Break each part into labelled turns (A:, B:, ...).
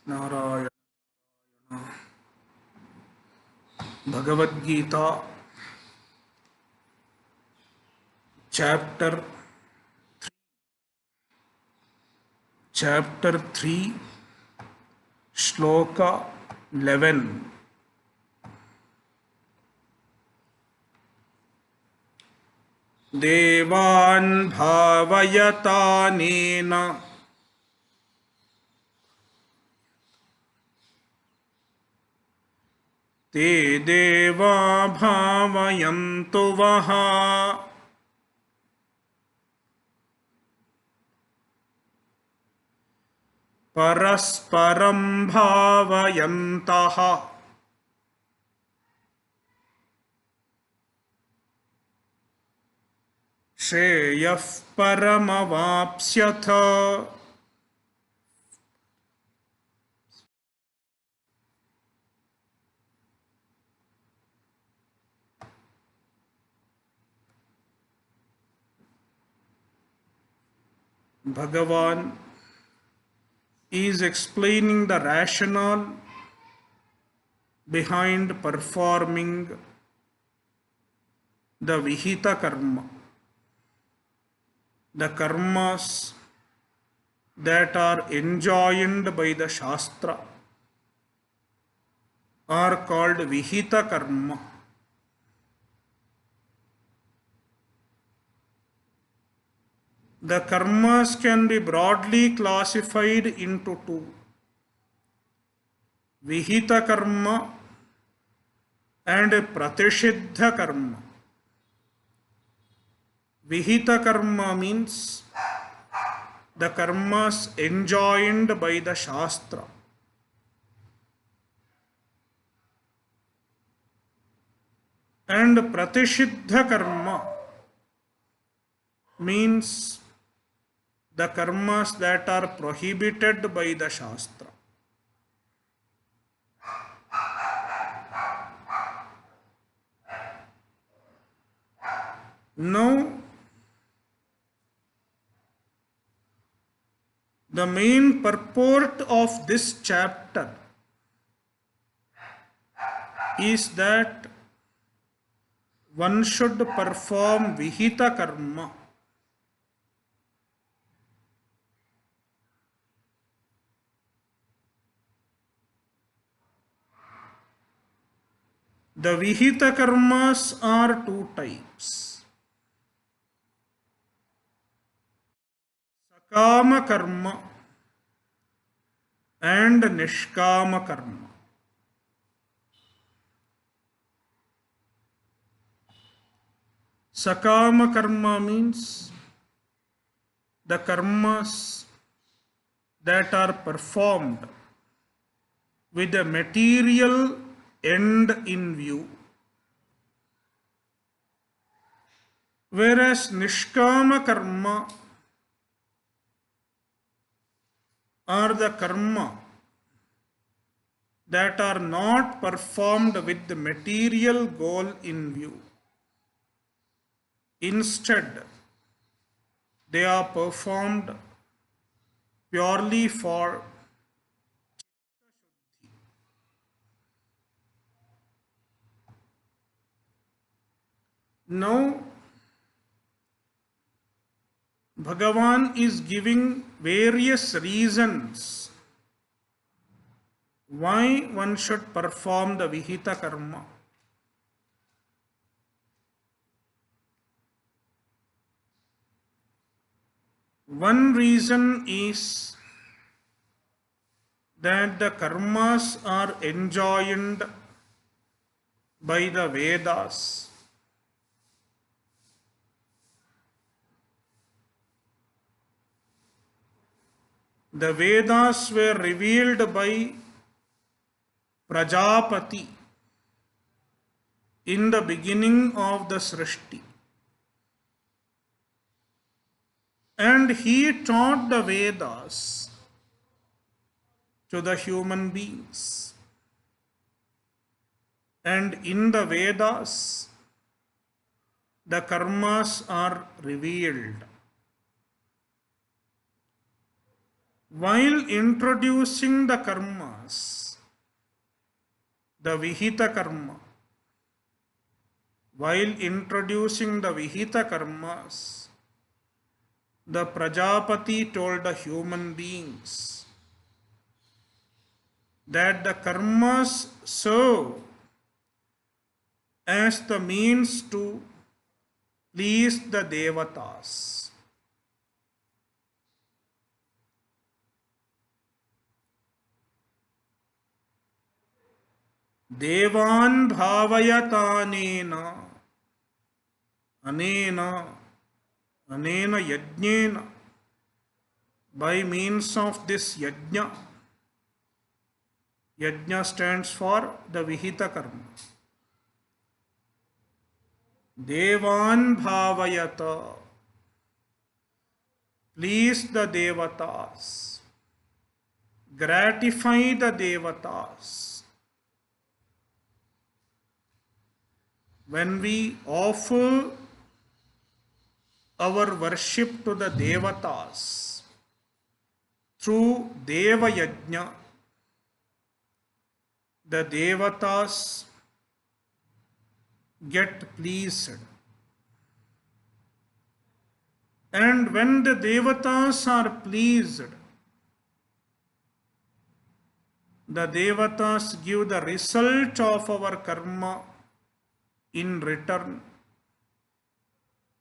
A: Narayana. Bhagavadgita Chapter 3 Sloka 11. Devan bhavayatanena te deva bhavayantu vaha parasparam bhavayantaha shreyah paramavapsyatha. Bhagavan is explaining the rationale behind performing the Vihita karma, the karmas that are enjoined by the Shastra are called Vihita karma. The karmas can be broadly classified into two: Vihita karma and Pratishiddha karma. Vihita karma means the karmas enjoined by the Shastra. And Pratishiddha karma means the karmas that are prohibited by the Shastra. Now, the main purport of this chapter is that one should perform Vihita karma. The Vihita karmas are two types: Sakama karma and Nishkama karma. Sakama karma means the karmas that are performed with a material end in view, whereas Nishkama karma are the karma that are not performed with the material goal in view. Instead, they are performed purely for now. Bhagavan is giving various reasons why one should perform the Vihita karma. One reason is that the karmas are enjoined by the Vedas. The Vedas were revealed by Prajapati in the beginning of the Srishti. And he taught the Vedas to the human beings. And in the Vedas, the karmas are revealed. while introducing the karmas, the vihita karma, while introducing the vihita karmas, the Prajapati told the human beings that the karmas serve as the means to please the devatas. Devan bhavayatanena anena anena yajnena, by means of this yajna. Yajna stands for the vihita karma. Devan bhavayata, please the devatas, gratify the devatas. When we offer our worship to the devatas through Deva Yajna, the devatas get pleased. And when the devatas are pleased, the devatas give the result of our karma in return.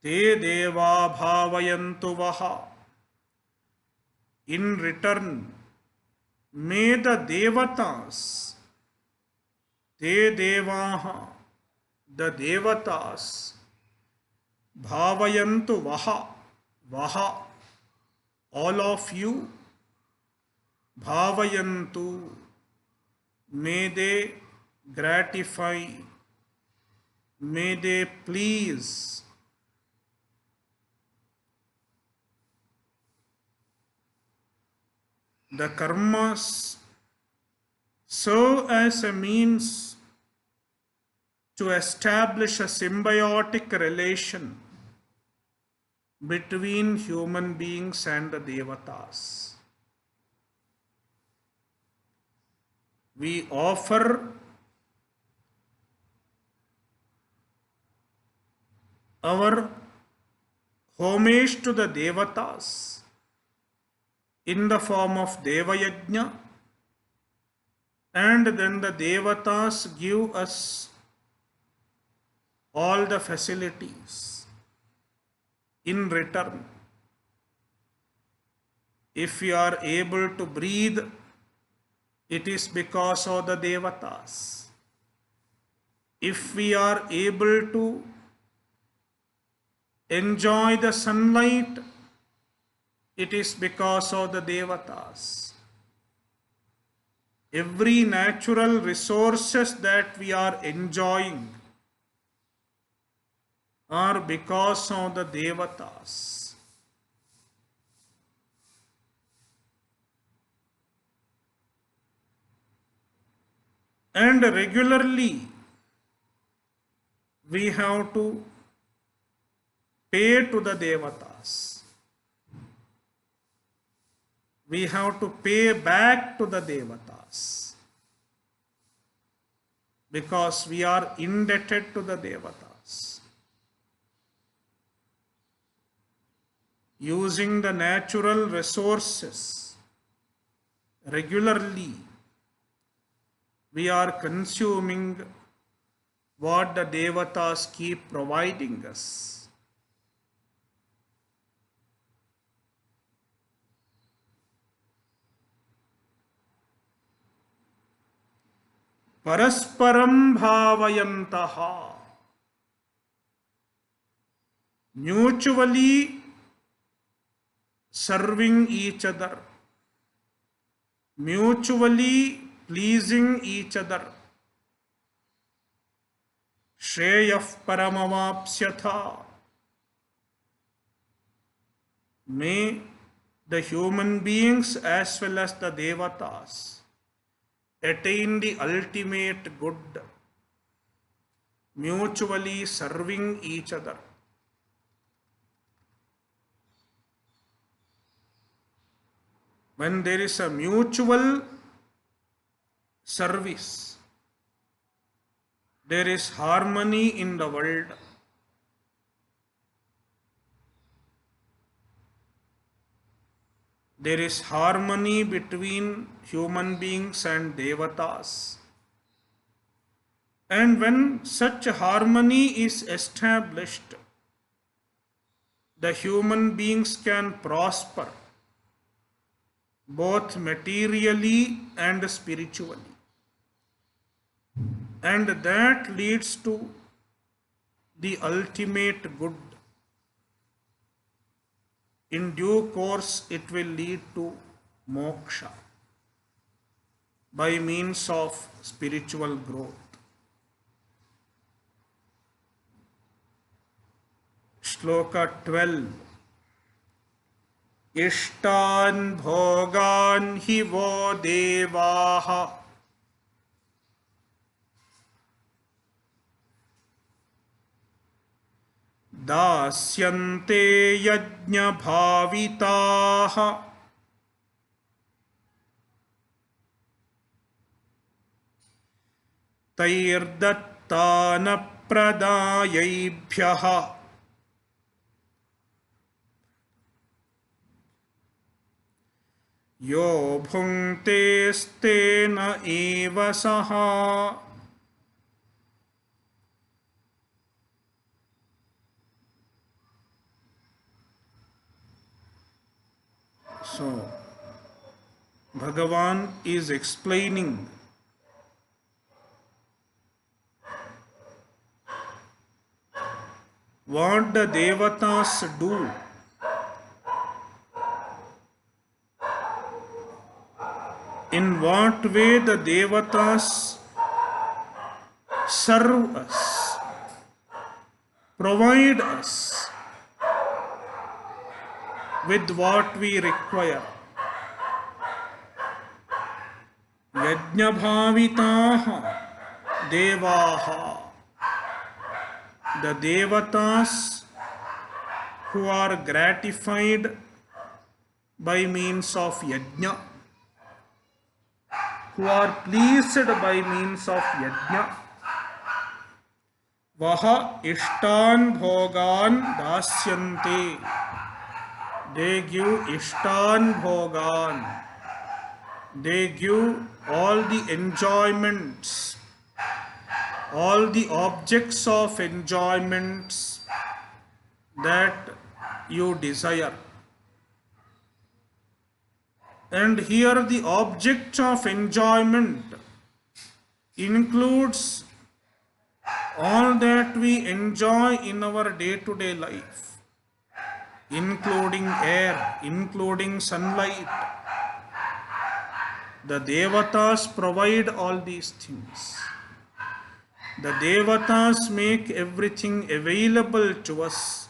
A: Te deva bhavayantu vaha. In return, may the devatas, te devaha, the devatas, bhavayantu vaha, vaha, all of you, bhavayantu, may they gratify, may they please. The karmas serve as a means to establish a symbiotic relation between human beings and the devatas. We offer our homage to the devatas in the form of Deva Yajna, and then the devatas give us all the facilities in return. If we are able to breathe, it is because of the devatas. If we are able to enjoy the sunlight, it is because of the devatas. Every natural resources that we are enjoying are because of the devatas. And regularly we have to pay to the devatas. We have to pay back to the devatas because we are indebted to the devatas. Using the natural resources regularly, we are consuming what the devatas keep providing us. Parasparam bhavayantaha, mutually serving each other, mutually pleasing each other. Shreyah paramavapsyatha, may the human beings as well as the devatas attain the ultimate good, mutually serving each other. when there is a mutual service, there is harmony in the world. There is harmony between human beings and devatas. And when such harmony is established, the human beings can prosper both materially and spiritually. And that leads to the ultimate good. In due course, it will lead to moksha by means of spiritual growth. Shloka 12. Ishtan bhogan hi vo devaha दास्यन्ते यज्ञभाविताः तैर्दत्तानप्रदायैभ्यः यो भुङ्क्तेस्तेन एव सः. So, Bhagavan is explaining what the devatas do in what way the devatas serve us, provide us with what we require. Yajnabhavitaha devaha. The devatas who are gratified by means of yajna, who are pleased by means of yajna, vaha ishtan bhogan dasyante. They give ishtan bhogan. They give all the enjoyments, all the objects of enjoyments that you desire. And here the object of enjoyment includes all that we enjoy in our day-to-day life, including air, including sunlight. The devatas provide all these things. The devatas make everything available to us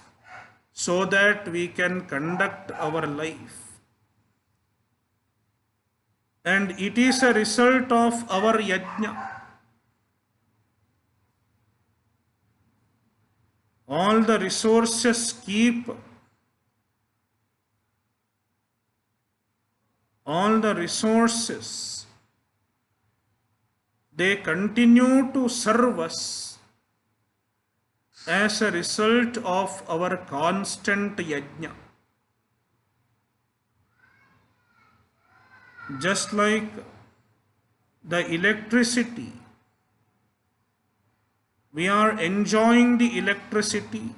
A: so that we can conduct our life. And it is a result of our yajna. All the resources they continue to serve us as a result of our constant yajna. Just like the electricity, we are enjoying the electricity.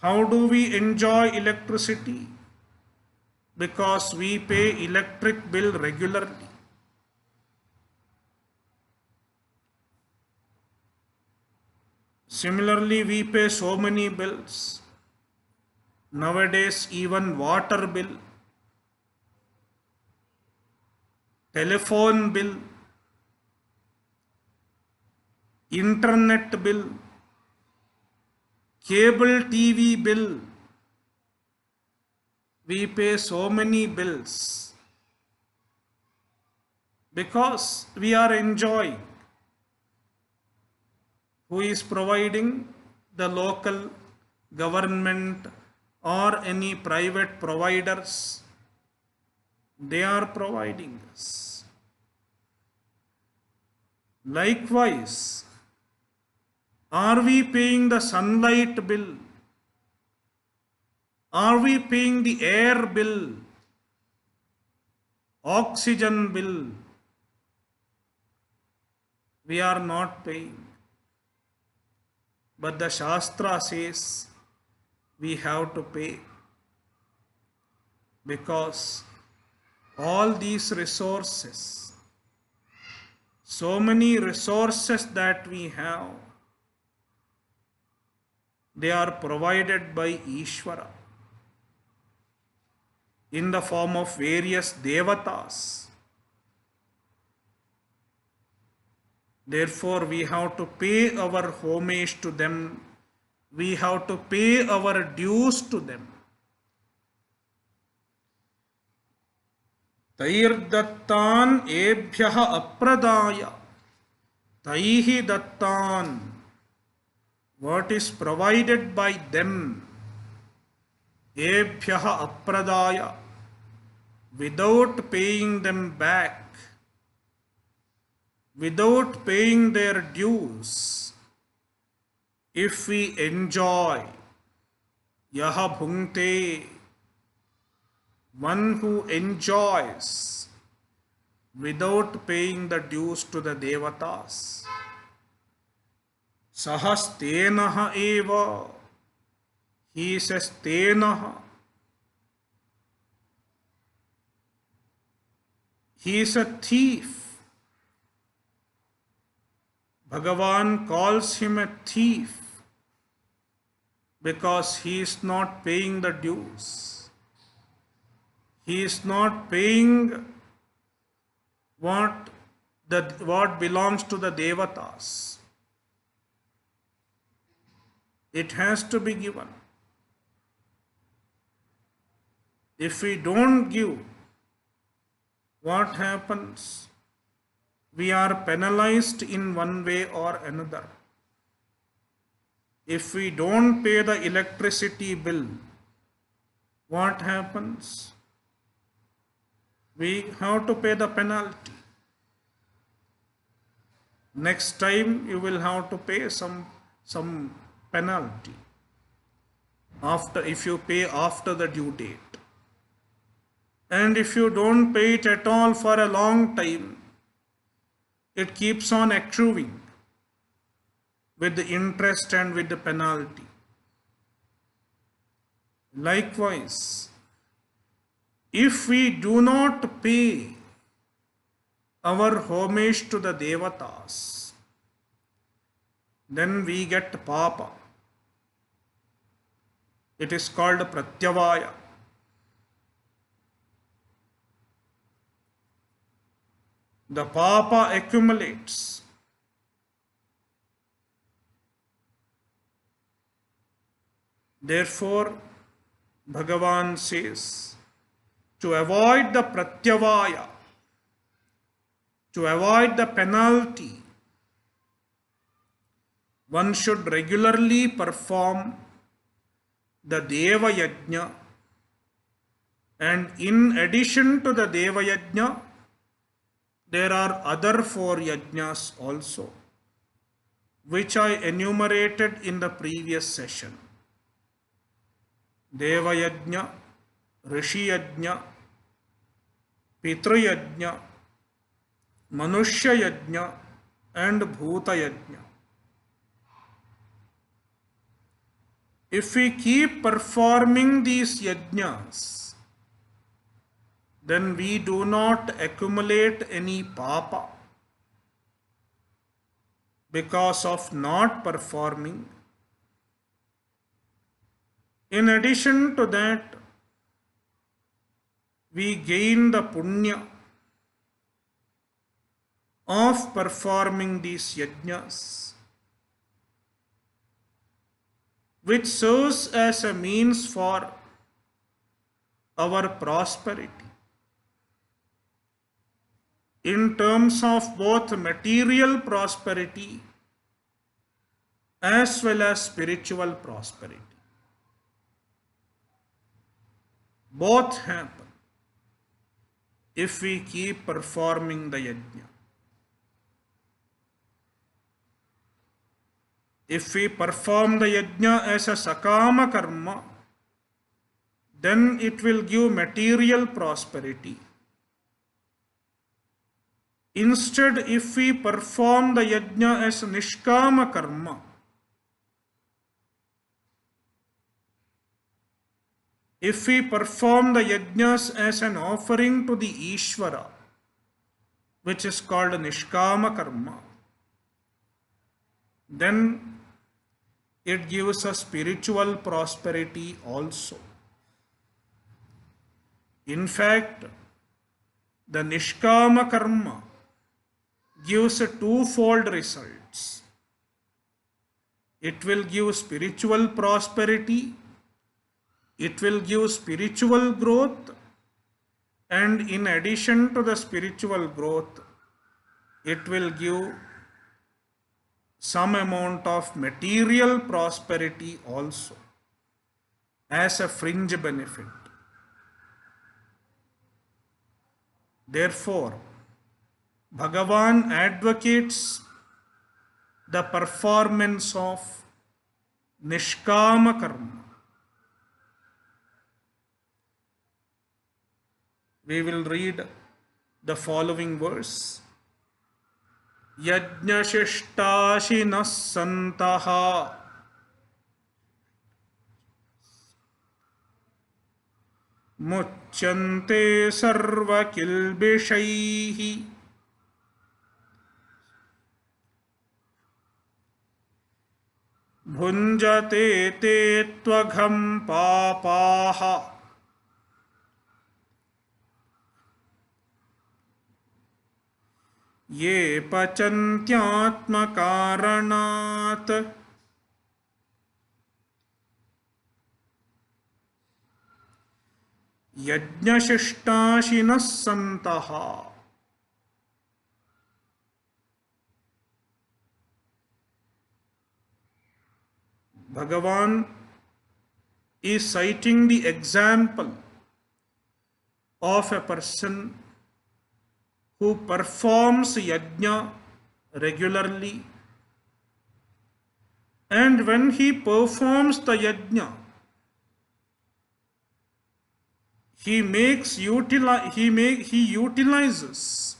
A: How do we enjoy electricity? Because we pay electric bill regularly. Similarly, we pay so many bills. Nowadays, even water bill, telephone bill, internet bill, cable TV bill. We pay so many bills because we are enjoying. Who is providing? The local government or any private providers. They are providing us. Likewise, are we paying the sunlight bill? Are we paying the air bill, oxygen bill? We are not paying. But the Shastra says we have to pay, because all these resources, so many resources that we have, they are provided by Ishvara in the form of various devatas. Therefore, we have to pay our homage to them. We have to pay our dues to them. Tairdattan ebhyah apradaya. Taihi dattan. What is provided by them, ebhyah apradaya, without paying them back, without paying their dues, if we enjoy, yaha bhungte, one who enjoys without paying the dues to the devatas, sahastenaha eva, he says tenaha, he is a thief. Bhagavan calls him a thief because he is not paying the dues. He is not paying what belongs to the devatas. It has to be given. If we don't give, what happens? We are penalized in one way or another. If we don't pay the electricity bill, what happens? We have to pay the penalty. Next time you will have to pay some penalty if you pay after the due date. And if you don't pay it at all for a long time, it keeps on accruing with the interest and with the penalty. Likewise, if we do not pay our homage to the devatas, then we get papa. It is called pratyavaya. The papa accumulates. Therefore, Bhagavan says, to avoid the pratyavaya, to avoid the penalty, one should regularly perform the Deva Yajna, and in addition to the Deva Yajna, there are other 4 yajnas also, which I enumerated in the previous session. Deva Yajna, Rishi Yajna, Pitru Yajna, Manushya Yajna, and Bhuta Yajna. If we keep performing these yajnas, then we do not accumulate any papa because of not performing. In addition to that, we gain the punya of performing these yajnas, which serves as a means for our prosperity in terms of both material prosperity as well as spiritual prosperity. Both happen if we keep performing the yajna. If we perform the yajna as a sakama karma, then it will give material prosperity. Instead, if we perform the yajna as nishkama karma, if we perform the yajnas as an offering to the Ishvara, which is called nishkama karma, then it gives us spiritual prosperity also. In fact, the nishkama karma gives a twofold results. It will give spiritual prosperity, it will give spiritual growth, and in addition to the spiritual growth, it will give some amount of material prosperity also as a fringe benefit. Therefore, Bhagavan advocates the performance of nishkama karma. We will read the following verse. Yajnashishtashinas santaha muchyante sarva kilbishaihi bhunjate te tvagham papaha ye pachantyatma karanat yajnashishtashinas santaha. Bhagavan is citing the example of a person who performs yajna regularly, and when he performs the yajna, he utilizes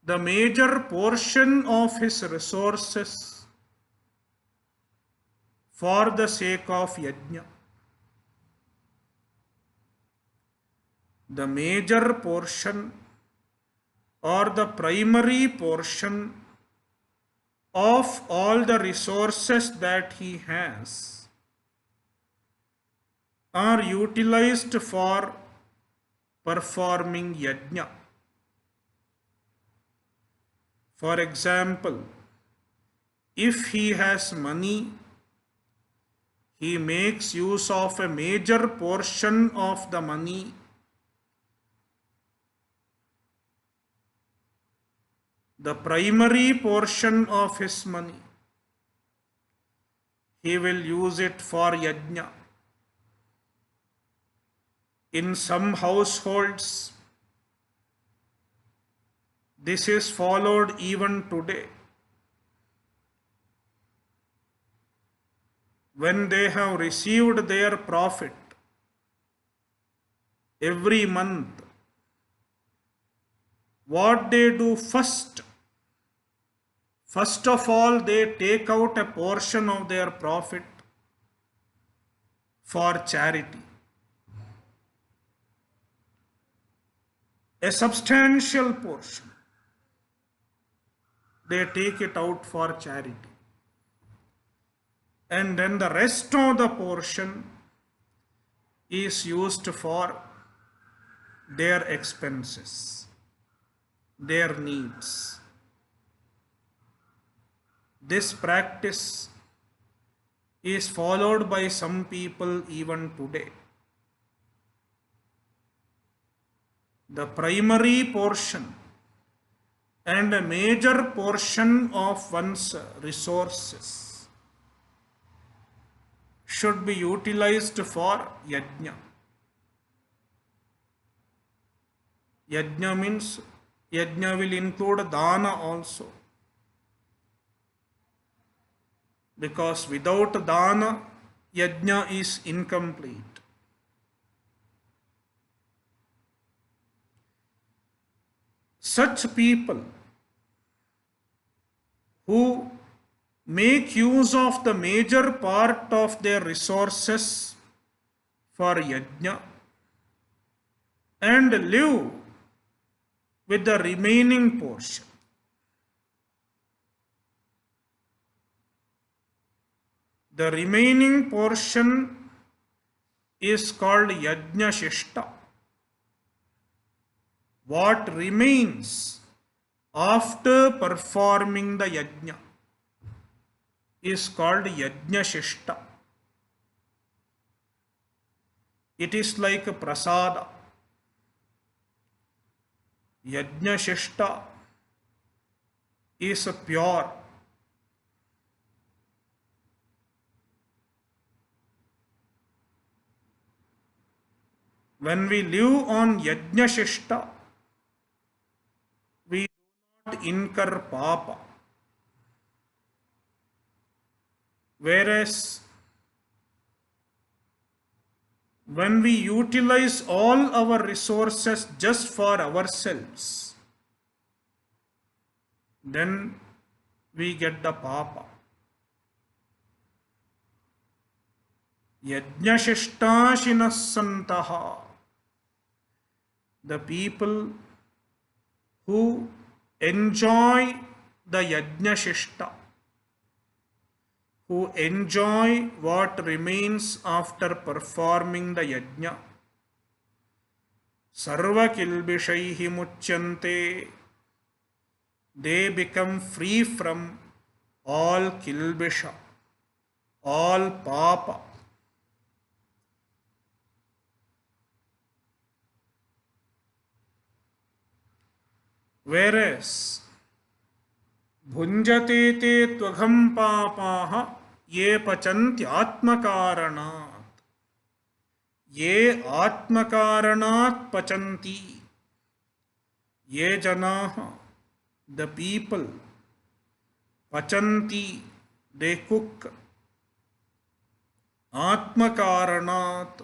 A: the major portion of his resources for the sake of yajna. The major portion or the primary portion of all the resources that he has are utilized for performing yajna. For example, if he has money, he makes use of a major portion of the money the primary portion of his money, he will use it for yajna. In some households, this is followed even today. When they have received their profit every month, what they do first of all, they take out a portion of their profit for charity. A substantial portion. They take it out for charity. And then the rest of the portion is used for their expenses, their needs. This practice is followed by some people even today. The primary portion and a major portion of one's resources should be utilized for yajna. Yajna means yajna will include dana also. Because without dana, yajna is incomplete. Such people who make use of the major part of their resources for yajna and live with the remaining portion. The remaining portion is called yajna shishta. What remains after performing the yajna is called yajna shishta. It is like a prasada. Yajna shishta is pure. When we live on yajna shishta, we do not incur papa. Whereas when we utilize all our resources just for ourselves, then we get the papa. Yajna shishtashinas santaha. The people who enjoy the yajna shishta, who enjoy what remains after performing the yajna, sarva kilbishaihi muchyante. They become free from all kilbisha, all papa. Whereas bhunjate te tvagam papaha ye pachanti atmakaranat. Ye atmakaranat pachanti. Ye janaha, the people, pachanti, they cook, atmakaranat,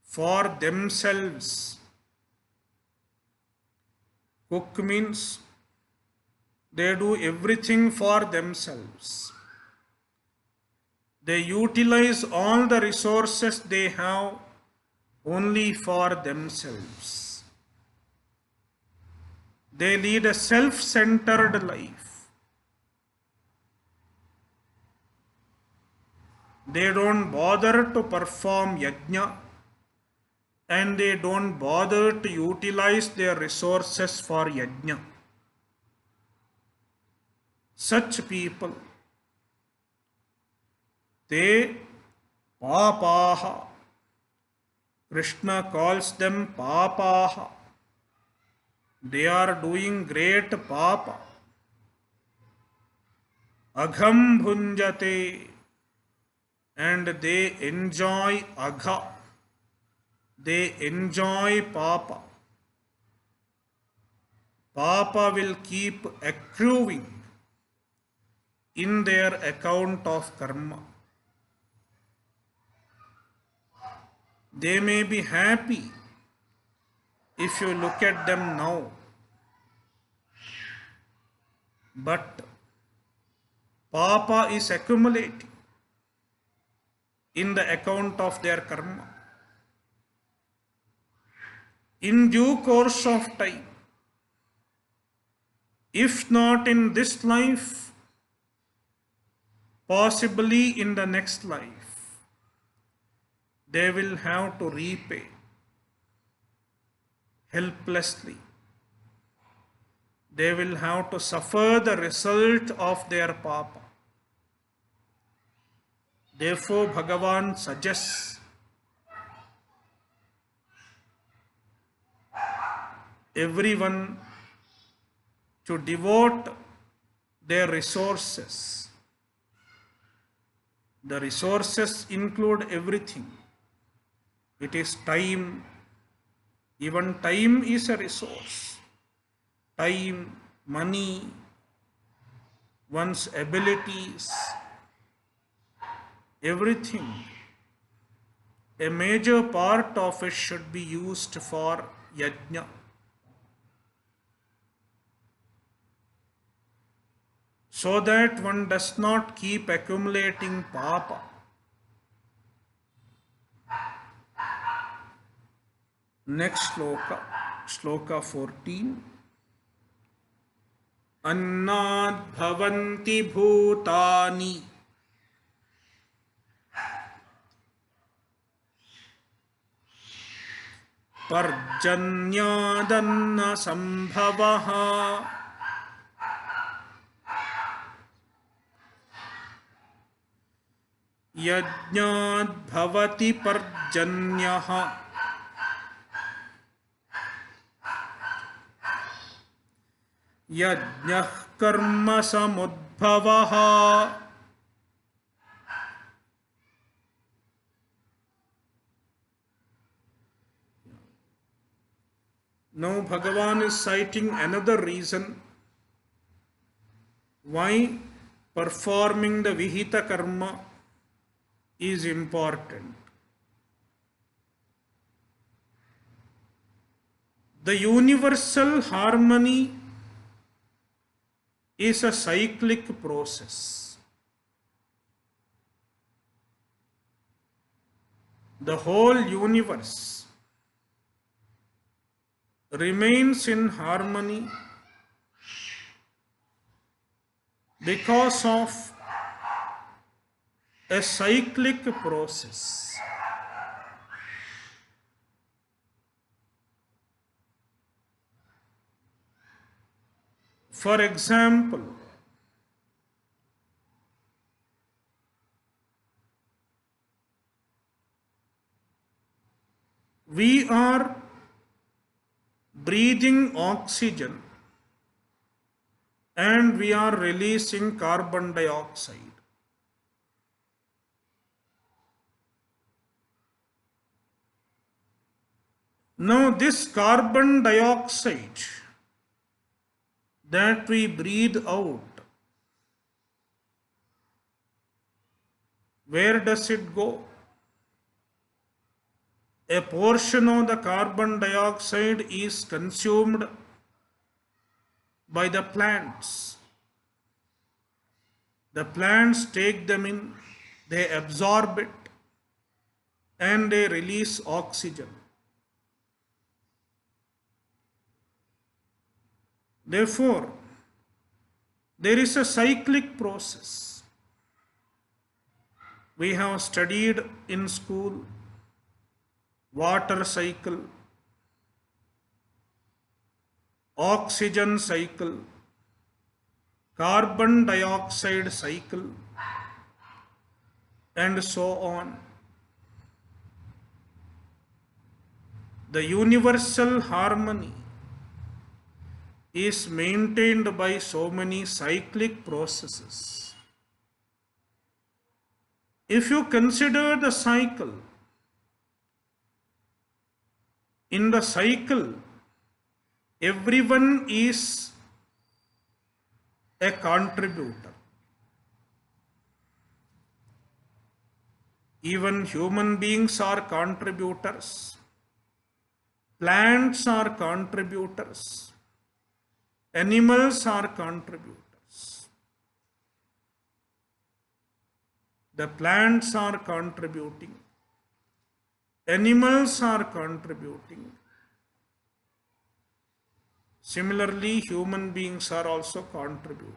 A: for themselves. Cook means they do everything for themselves. They utilize all the resources they have only for themselves. They lead a self-centered life. They don't bother to perform yajna, and they don't bother to utilize their resources for yajna. Such people, they papaha. Krishna calls them papaha. They are doing great papa. Agham bhunjate, and they enjoy agha. They enjoy papa. Papa will keep accruing in their account of karma. They may be happy if you look at them now, but papa is accumulating in the account of their karma. In due course of time, if not in this life, possibly in the next life, they will have to repay helplessly. They will have to suffer the result of their papa. Therefore, Bhagavan suggests everyone to devote their resources. The resources include everything. It is time, Even time is a resource. Time, money, one's abilities, everything. A major part of it should be used for yajna. So that one does not keep accumulating papa. Next sloka, sloka 14. Annad bhavanti bhutani parjanyadanna sambhavaha yajnad bhavati parjanyaha yajnah karma samudbhavaha. Now Bhagavan is citing another reason why performing the vihita karma is important. The universal harmony is a cyclic process. The whole universe remains in harmony because of a cyclic process. For example, we are breathing oxygen and we are releasing carbon dioxide. Now, this carbon dioxide that we breathe out, where does it go? A portion of the carbon dioxide is consumed by the plants. The plants take them in, they absorb it, and they release oxygen. Therefore, there is a cyclic process. We have studied in school water cycle, oxygen cycle, carbon dioxide cycle, and so on. The universal harmony is maintained by so many cyclic processes. If you consider the cycle, in the cycle, everyone is a contributor. Even human beings are contributors. Plants are contributors. Animals are contributors. The plants are contributing. Animals are contributing. Similarly, human beings are also contributing.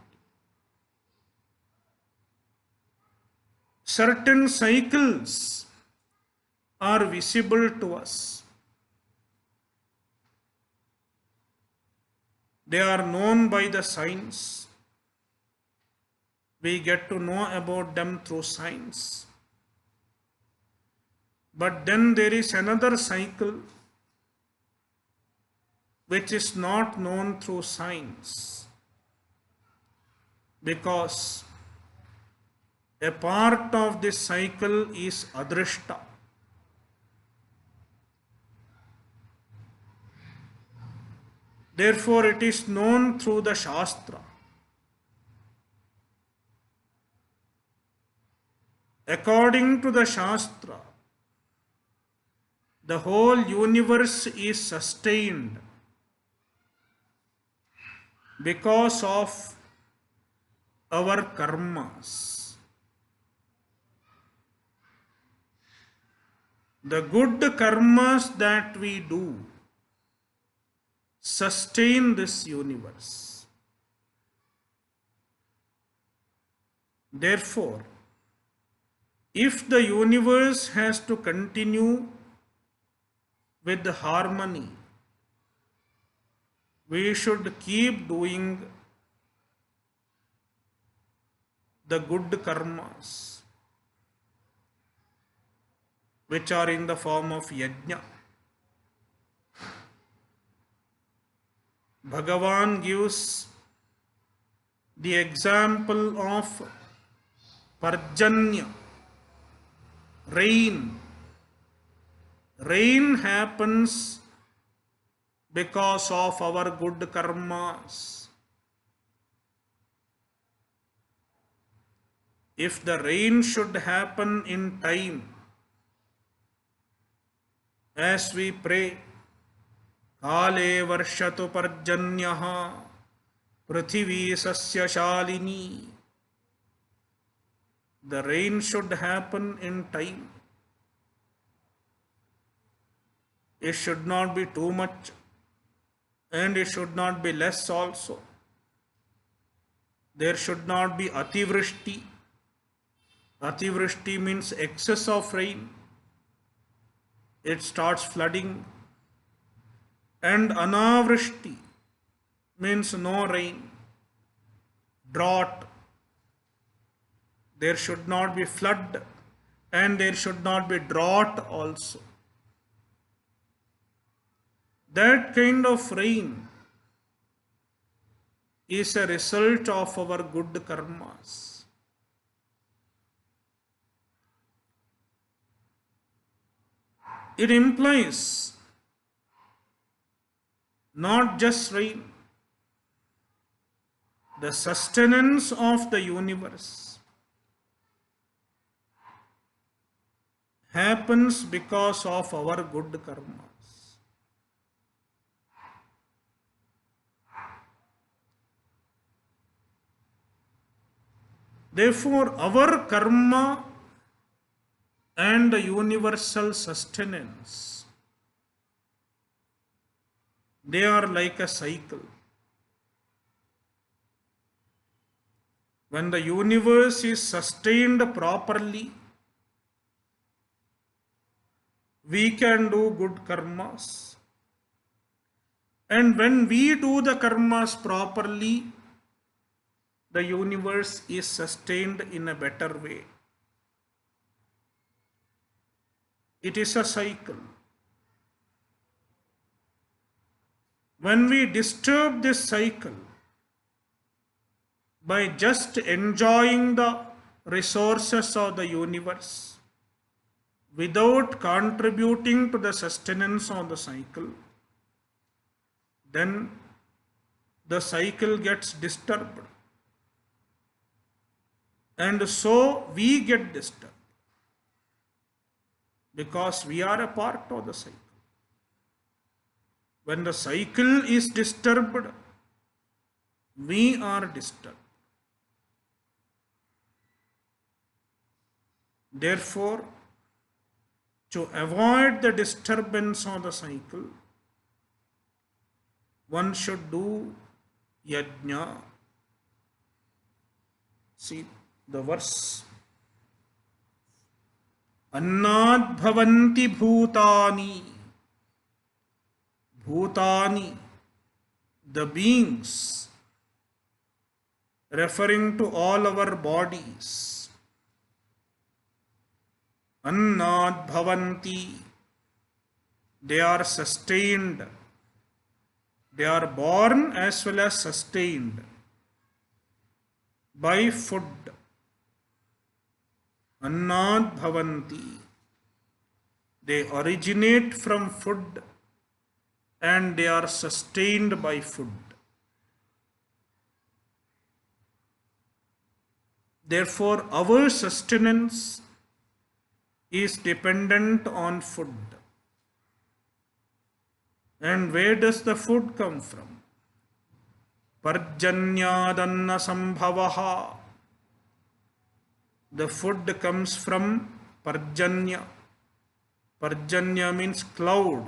A: Certain cycles are visible to us. They are known by the science. We get to know about them through science. But then there is another cycle which is not known through science, because a part of this cycle is adrishta. Therefore, it is known through the Shastra. According to the Shastra, the whole universe is sustained because of our karmas. The good karmas that we do sustain this universe. Therefore, if the universe has to continue with harmony, we should keep doing the good karmas, which are in the form of yajna. Bhagavan gives the example of parjanya, rain. Rain happens because of our good karmas. If the rain should happen in time, as we pray, Kale varshatu parjanyaha prithivi sasya shalini. The rain should happen in time. It should not be too much and it should not be less also. There should not be ativrishti. Ativrishti means excess of rain. It starts flooding. And anavrishti means no rain, drought. There should not be flood and there should not be drought also. That kind of rain is a result of our good karmas. It implies not just rain, the sustenance of the universe happens because of our good karmas. Therefore, our karma and the universal sustenance, they are like a cycle. When the universe is sustained properly, we can do good karmas. And when we do the karmas properly, the universe is sustained in a better way. It is a cycle. When we disturb this cycle by just enjoying the resources of the universe without contributing to the sustenance of the cycle, then the cycle gets disturbed. And so we get disturbed because we are a part of the cycle. When the cycle is disturbed, we are disturbed. Therefore, to avoid the disturbance of the cycle, one should do yajna. See the verse. Annad bhavanti bhutani. Bhutani, the beings, referring to all our bodies. Annad bhavanti, they are sustained. They are born as well as sustained by food. Annad bhavanti, they originate from food and they are sustained by food. Therefore, our sustenance is dependent on food. And where does the food come from? Parjanyadanna sambhavaha. The food comes from Parjanya. Parjanya means cloud.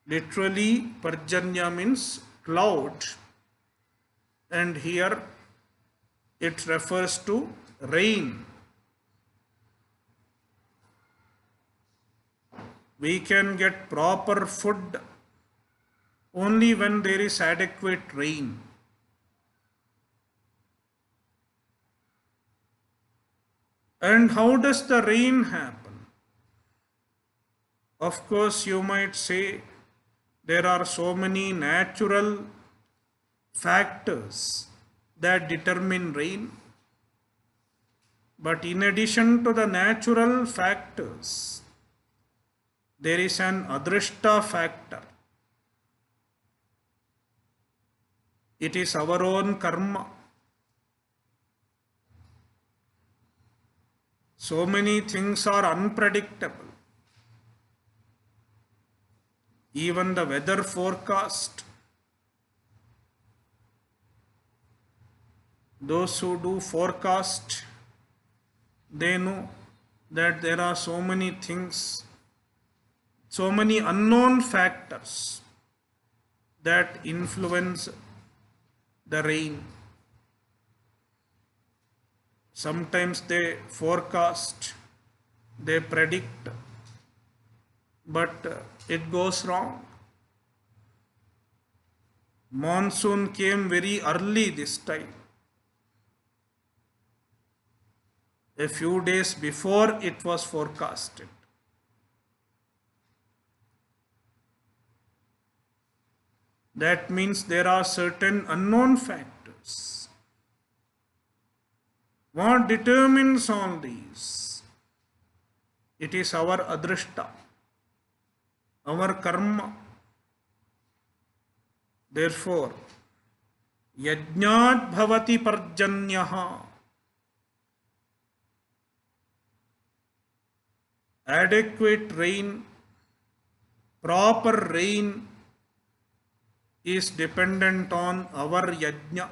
A: Literally, Parjanya means cloud. And here it refers to rain. We can get proper food only when there is adequate rain. And how does the rain happen? Of course, you might say there are so many natural factors that determine rain. But in addition to the natural factors, there is an adrishta factor. It is our own karma. So many things are unpredictable. Even the weather forecast. Those who do forecast, they know that there are so many things, so many unknown factors that influence the rain. Sometimes they forecast, they predict, but it goes wrong. Monsoon came very early this time. A few days before it was forecasted. That means there are certain unknown factors. What determines all these? It is our adrishta, our karma. Therefore, yajñāt bhavati parjanyaha. Adequate rain, proper rain is dependent on our yajna.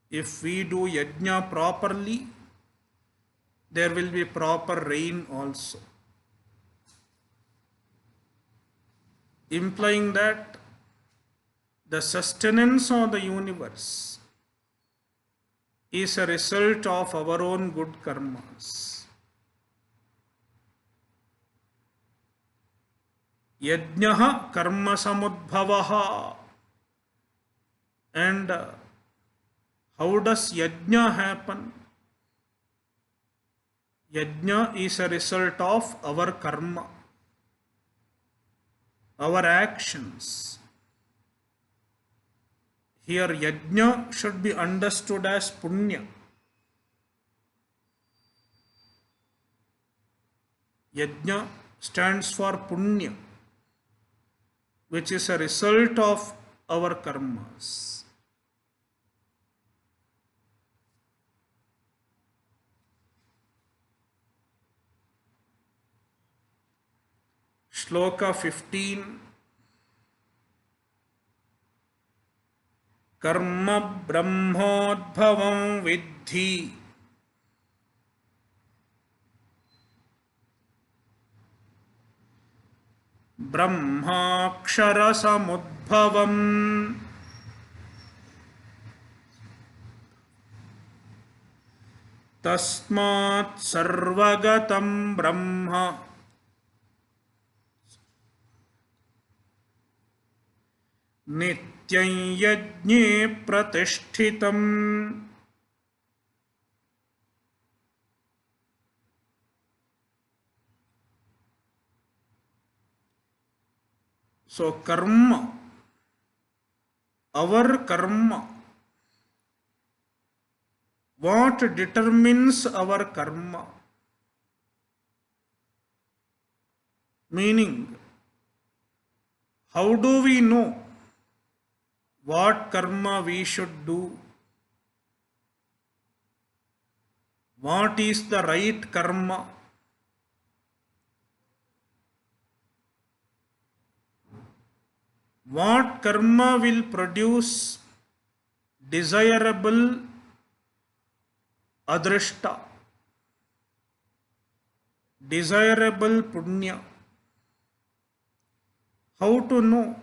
A: If we do yajna properly, there will be proper rain also. Implying that the sustenance of the universe is a result of our own good karmas. Yajnaha karma samudbhavaha. And how does yajna happen? Yajna is a result of our karma, our actions. Here yajna should be understood as punya. Yajna stands for punya, which is a result of our karmas. Shloka 15. Karma brahmodbhavam vidhi. Brahmakshara samudbhavam. Tasmat sarvagatam brahma. Nityam yajñe pratishtitam. So karma, our karma, what determines our karma? Meaning, How do we know what karma we should do? What is the right karma? What karma will produce desirable adrishta, desirable punya? How to know?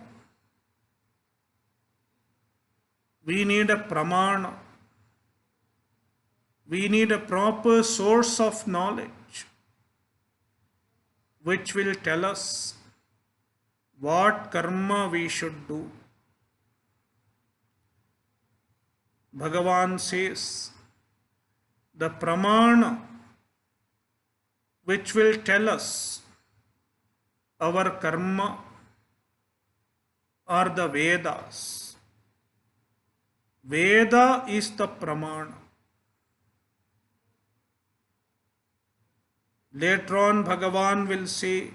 A: We need a pramana. We need a proper source of knowledge which will tell us what karma we should do. Bhagavan says, the pramana which will tell us our karma are the Vedas. Veda is the pramana. Later on, Bhagavan will say,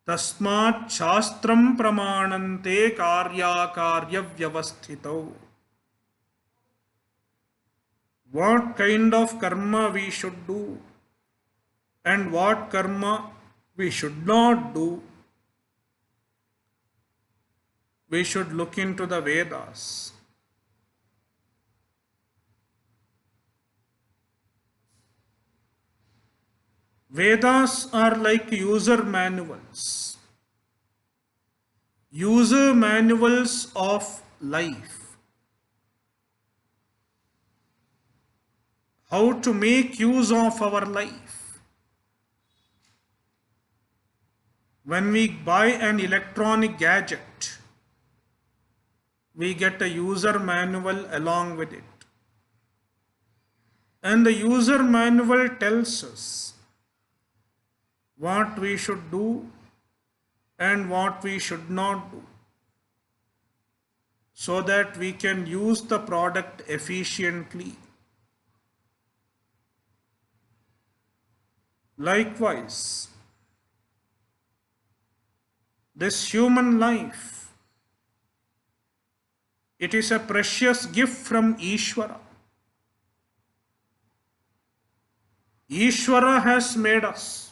A: Tasmat Shastram Pramanante Karya Karya Vyavasthitau. What kind of karma we should do and what karma we should not do. We should look into the Vedas. Vedas are like user manuals. User manuals of life. How to make use of our life. When we buy an electronic gadget, we get a user manual along with it. And the user manual tells us what we should do and what we should not do, so that we can use the product efficiently. Likewise, this human life, it is a precious gift from Ishvara. Ishvara has made us.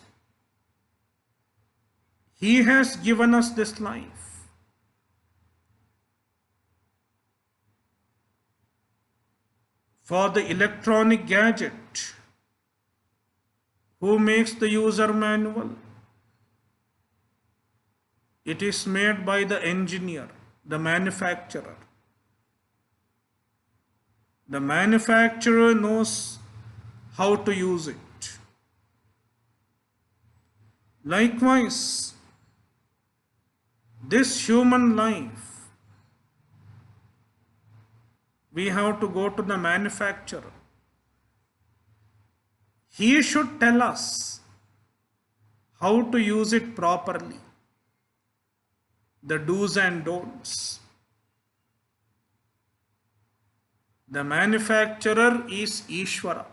A: He has given us this life. For the electronic gadget, who makes the user manual? It is made by the engineer, the manufacturer. The manufacturer knows how to use it. Likewise, this human life, we have to go to the manufacturer. He should tell us how to use it properly, the do's and don'ts. The manufacturer is Ishvara.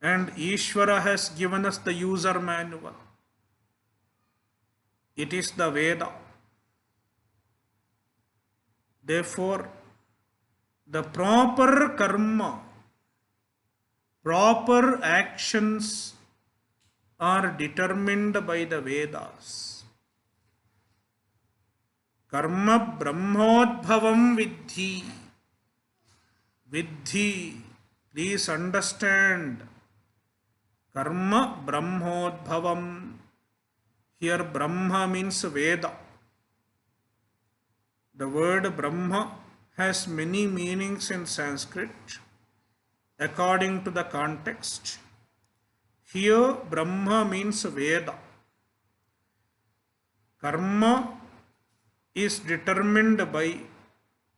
A: And Ishvara has given us the user manual. It is the Veda. Therefore, the proper karma, proper actions are determined by the Vedas. Karma brahmodbhavam vidhi. Vidhi. Please understand. Karma brahmodbhavam. Here Brahma means Veda. The word Brahma has many meanings in Sanskrit according to the context. Here Brahma means Veda. Karma is determined by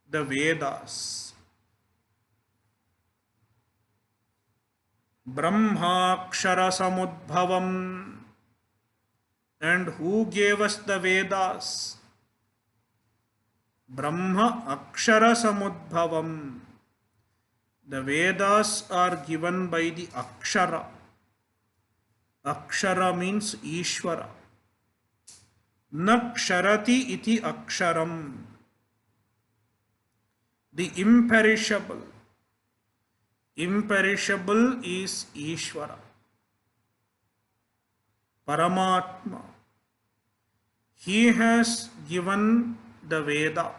A: the Vedas. Brahmakshara samudbhavam. And who gave us the Vedas? Brahma Akshara Samudbhavam. The Vedas are given by the Akshara. Akshara means Ishvara. Naksharati iti aksharam. The imperishable. Imperishable is Ishvara, Paramatma. He has given the Veda.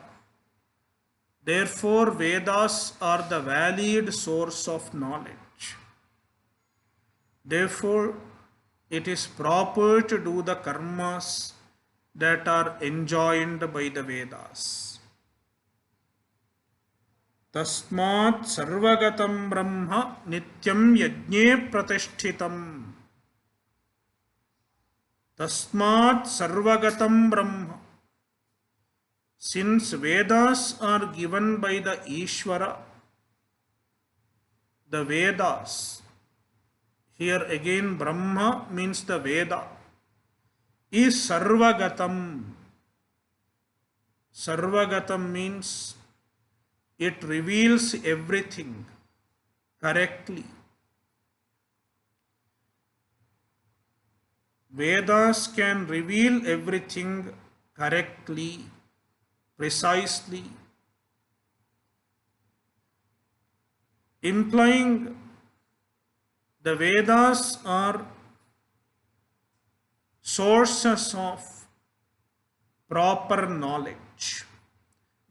A: Therefore, Vedas are the valid source of knowledge. Therefore, it is proper to do the karmas that are enjoined by the Vedas. Tasmat sarvagatam brahma nityam yajne pratishtitam. Tasmat sarvagatam brahma. Since Vedas are given by the Ishvara, the Vedas, here again Brahma means the Veda, is sarvagatam. Sarvagatam means it reveals everything correctly. Vedas can reveal everything correctly, precisely, implying the Vedas are sources of proper knowledge,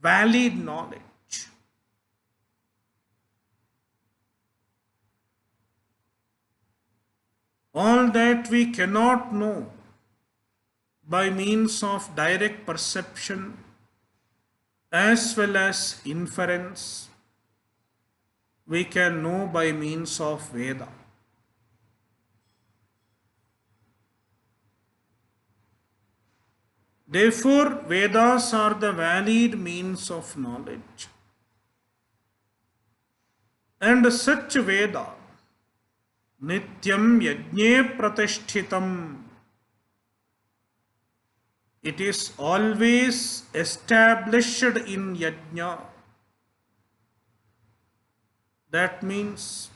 A: valid knowledge. All that we cannot know by means of direct perception as well as inference, we can know by means of Veda. Therefore, Vedas are the valid means of knowledge. And such Veda, Nityam Yajne Pratishtitam, it is always established in Yajna. That means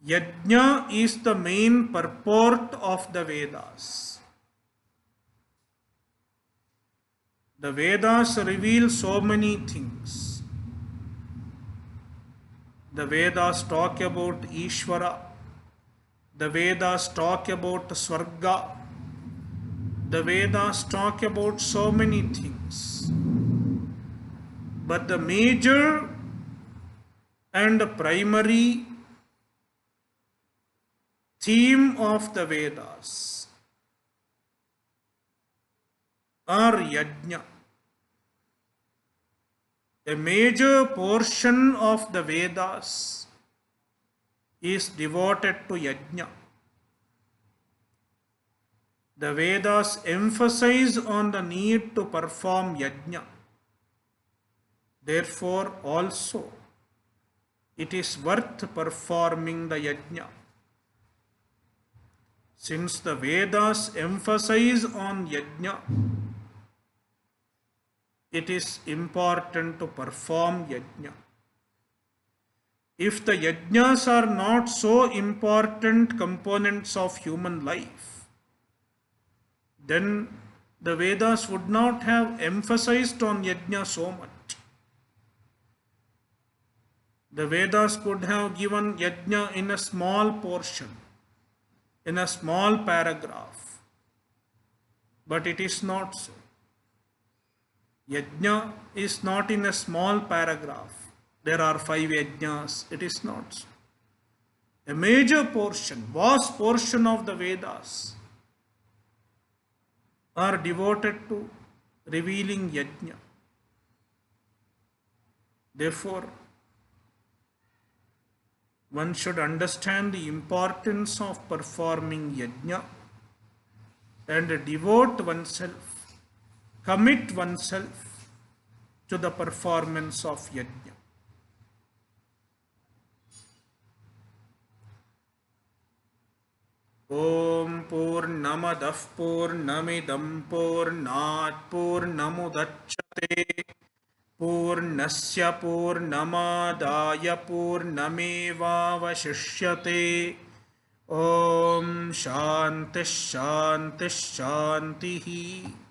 A: Yajna is the main purport of the Vedas. The Vedas reveal so many things. The Vedas talk about Ishvara. The Vedas talk about Swarga. The Vedas talk about so many things. But the major and primary theme of the Vedas are Yajna. A major portion of the Vedas is devoted to Yajna. The Vedas emphasize on the need to perform Yajna. Therefore, also, it is worth performing the Yajna. Since the Vedas emphasize on Yajna, it is important to perform Yajna. If the Yajnas are not so important components of human life, then the Vedas would not have emphasized on Yajna so much. The Vedas could have given Yajna in a small portion, in a small paragraph, but it is not so. Yajna is not in a small paragraph. There are 5 yajnas. It is not so. A major portion, vast portion of the Vedas are devoted to revealing yajna. Therefore, one should understand the importance of performing yajna and devote oneself, commit oneself to the performance of yajna. Om Purnamadah Purnamidam Purnat Purnamudachyate Purnasya Purnamadaya Purnamevavashishyate Om Shanti Shanti Shanti.